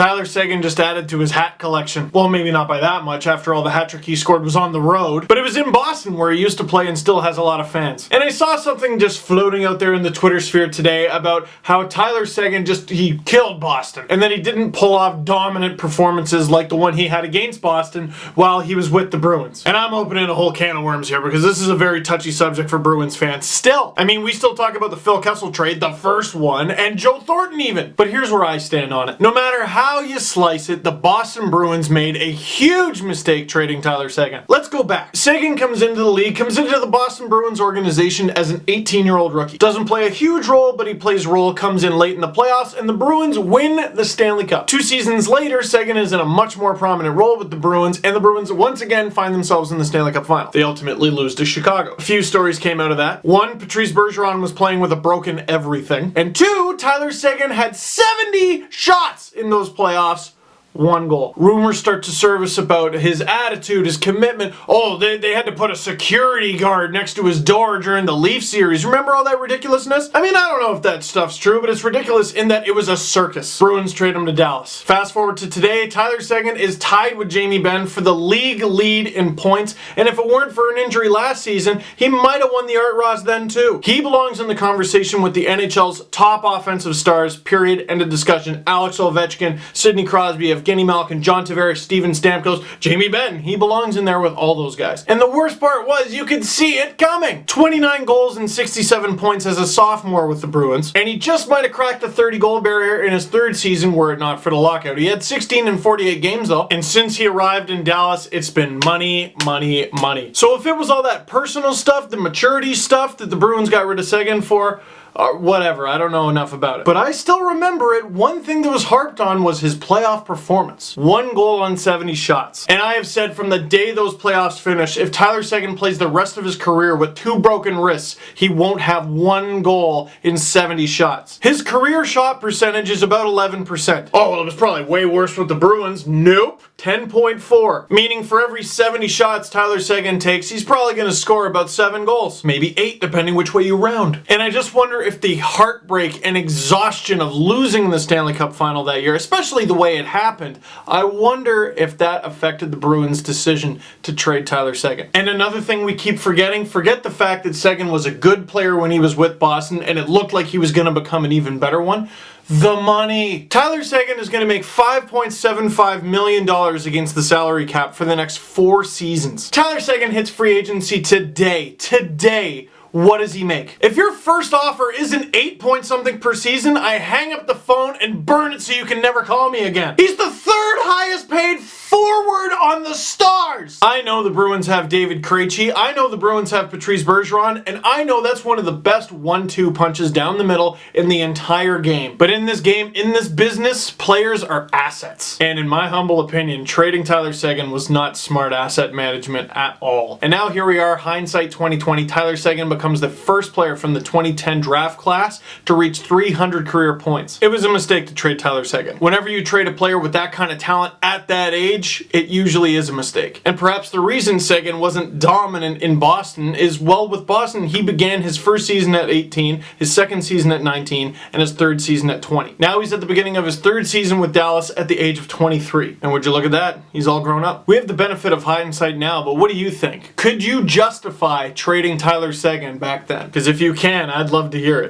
Tyler Seguin just added to his hat collection. Well, maybe not by that much, after all the hat trick he scored was on the road, but it was in Boston where he used to play and still has a lot of fans. And I saw something just floating out there in the Twitter sphere today about how Tyler Seguin he killed Boston, and then he didn't pull off dominant performances like the one he had against Boston while he was with the Bruins. And I'm opening a whole can of worms here because this is a very touchy subject for Bruins fans still. I mean, we still talk about the Phil Kessel trade, the first one, and Joe Thornton even. But here's where I stand on it. No matter how you slice it, the Boston Bruins made a huge mistake trading Tyler Seguin. Let's go back. Seguin comes into the league, comes into the Boston Bruins organization as an 18-year-old rookie. Doesn't play a huge role, but he plays role, comes in late in the playoffs, and the Bruins win the Stanley Cup. 2 seasons later, Seguin is in a much more prominent role with the Bruins, and the Bruins once again find themselves in the Stanley Cup final. They ultimately lose to Chicago. A few stories came out of that. 1, Patrice Bergeron was playing with a broken everything. And 2, Tyler Seguin had 70 shots in those playoffs. 1 goal. Rumors start to surface about his attitude, his commitment. Oh, they had to put a security guard next to his door during the Leaf series. Remember all that ridiculousness? I mean, I don't know if that stuff's true, but it's ridiculous in that it was a circus. Bruins trade him to Dallas. Fast forward to today, Tyler Seguin is tied with Jamie Benn for the league lead in points, and if it weren't for an injury last season, he might have won the Art Ross then too. He belongs in the conversation with the NHL's top offensive stars, period, end of discussion. Alex Ovechkin, Sidney Crosby, Evgeny Malkin, John Tavares, Steven Stamkos, Jamie Benn. He belongs in there with all those guys. And the worst part was you could see it coming. 29 goals and 67 points as a sophomore with the Bruins, and he just might have cracked the 30-goal barrier in his 3rd season were it not for the lockout. He had 16 in 48 games though, and since he arrived in Dallas, it's been money, money, money. So if it was all that personal stuff, the maturity stuff that the Bruins got rid of Seguin for, whatever, I don't know enough about it. But I still remember it. One thing that was harped on was his playoff performance. 1 goal on 70 shots. And I have said from the day those playoffs finish, if Tyler Seguin plays the rest of his career with 2 broken wrists, he won't have 1 goal in 70 shots. His career shot percentage is about 11%. Oh, well, it was probably way worse with the Bruins. Nope. 10.4. Meaning for every 70 shots Tyler Seguin takes, he's probably going to score about 7 goals. Maybe 8, depending which way you round. And I just wonder if the heartbreak and exhaustion of losing the Stanley Cup final that year, especially the way it happened, I wonder if that affected the Bruins' decision to trade Tyler Seguin. And another thing we keep forgetting, forget the fact that Seguin was a good player when he was with Boston and it looked like he was going to become an even better one. The money. Tyler Seguin is going to make $5.75 million against the salary cap for the next 4 seasons. Tyler Seguin hits free agency today. Today. What does he make? If your first offer isn't 8 point something per season, I hang up the phone and burn it so you can never call me again. He's the 3rd highest paid forward on the Stars. I know the Bruins have David Krejci. I know the Bruins have Patrice Bergeron, and I know that's one of the best 1-2 punches down the middle in the entire game. But in this game, in this business, players are assets. And in my humble opinion, trading Tyler Seguin was not smart asset management at all. And now here we are, hindsight 2020, Tyler Seguin becomes the first player from the 2010 draft class to reach 300 career points. It was a mistake to trade Tyler Seguin. Whenever you trade a player with that kind of talent at that age, it usually is a mistake. And perhaps the reason Seguin wasn't dominant in Boston is, well, with Boston, he began his first season at 18, his second season at 19, and his 3rd season at 20. Now he's at the beginning of his 3rd season with Dallas at the age of 23. And would you look at that? He's all grown up. We have the benefit of hindsight now, but what do you think? Could you justify trading Tyler Seguin back then? Because if you can, I'd love to hear it.